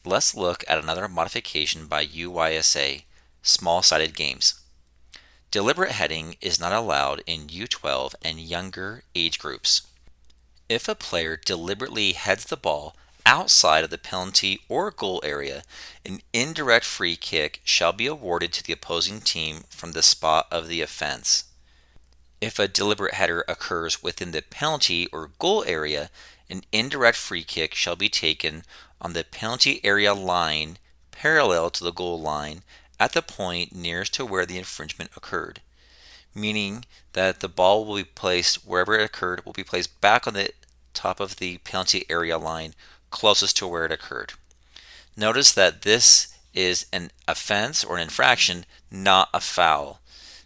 Let's look at another modification by UYSA, small-sided games. Deliberate heading is not allowed in U12 and younger age groups. If a player deliberately heads the ball outside of the penalty or goal area, an indirect free kick shall be awarded to the opposing team from the spot of the offense. If a deliberate header occurs within the penalty or goal area, an indirect free kick shall be taken on the penalty area line parallel to the goal line at the point nearest to where the infringement occurred, meaning that the ball will be placed wherever it occurred will be placed back on the top of the penalty area line closest to where it occurred. Notice that this is an offense or an infraction, not a foul.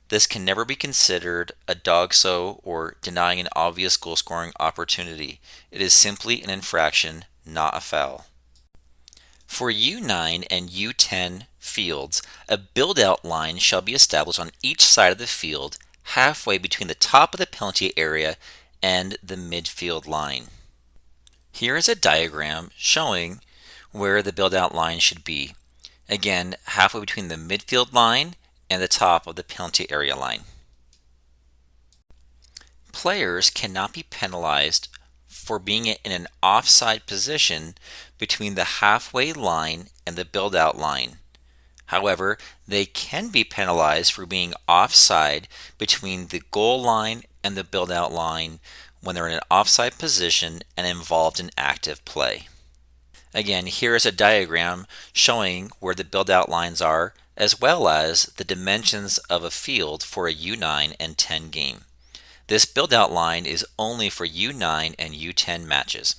This can never be considered a dogso or denying an obvious goal scoring opportunity. It is simply an infraction, not a foul. For U9 and U10 fields, a build-out line shall be established on each side of the field, halfway between the top of the penalty area and the midfield line. Here is a diagram showing where the build-out line should be. Again, halfway between the midfield line and the top of the penalty area line. Players cannot be penalized for being in an offside position between the halfway line and the build-out line. However, they can be penalized for being offside between the goal line and the build-out line when they're in an offside position and involved in active play. Again, here is a diagram showing where the build-out lines are, as well as the dimensions of a field for a U9 and 10 game. This build-out line is only for U9 and U10 matches.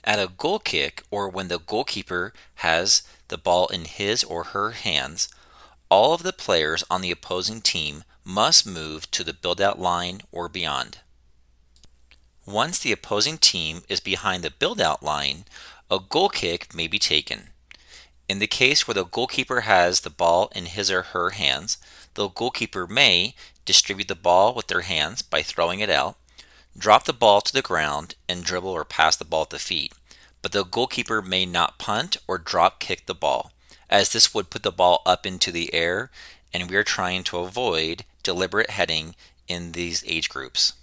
At a goal kick, or when the goalkeeper has the ball in his or her hands, all of the players on the opposing team must move to the build-out line or beyond. Once the opposing team is behind the build-out line, a goal kick may be taken. In the case where the goalkeeper has the ball in his or her hands, the goalkeeper may distribute the ball with their hands by throwing it out, drop the ball to the ground, and dribble or pass the ball at the feet. But the goalkeeper may not punt or drop kick the ball, as this would put the ball up into the air, and we are trying to avoid deliberate heading in these age groups.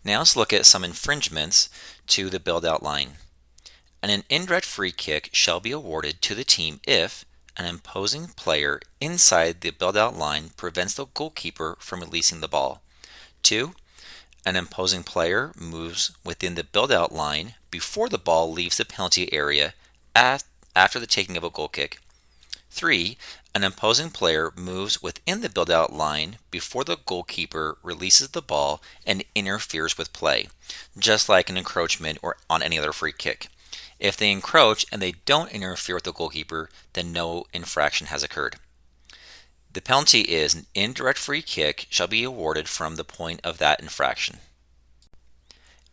Now let's look at some infringements to the build-out line. An indirect free kick shall be awarded to the team if an opposing player inside the build-out line prevents the goalkeeper from releasing the ball. 2. An opposing player moves within the build-out line before the ball leaves the penalty area after the taking of a goal kick. 3. An opposing player moves within the build-out line before the goalkeeper releases the ball and interferes with play, just like an encroachment or on any other free kick. If they encroach and they don't interfere with the goalkeeper, then no infraction has occurred. The penalty is an indirect free kick shall be awarded from the point of that infraction.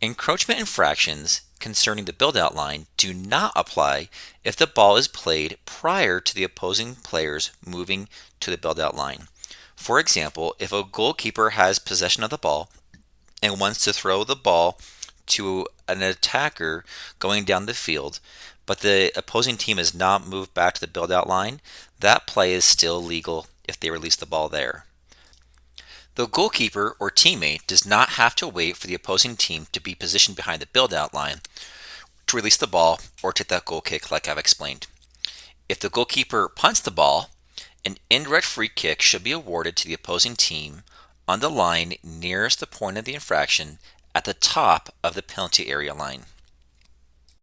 Encroachment infractions concerning the build-out line do not apply if the ball is played prior to the opposing players moving to the build-out line. For example, if a goalkeeper has possession of the ball and wants to throw the ball to an attacker going down the field, but the opposing team has not moved back to the build-out line, that play is still legal if they release the ball there. The goalkeeper or teammate does not have to wait for the opposing team to be positioned behind the build-out line to release the ball or take that goal kick like I've explained. If the goalkeeper punts the ball, an indirect free kick should be awarded to the opposing team on the line nearest the point of the infraction at the top of the penalty area line.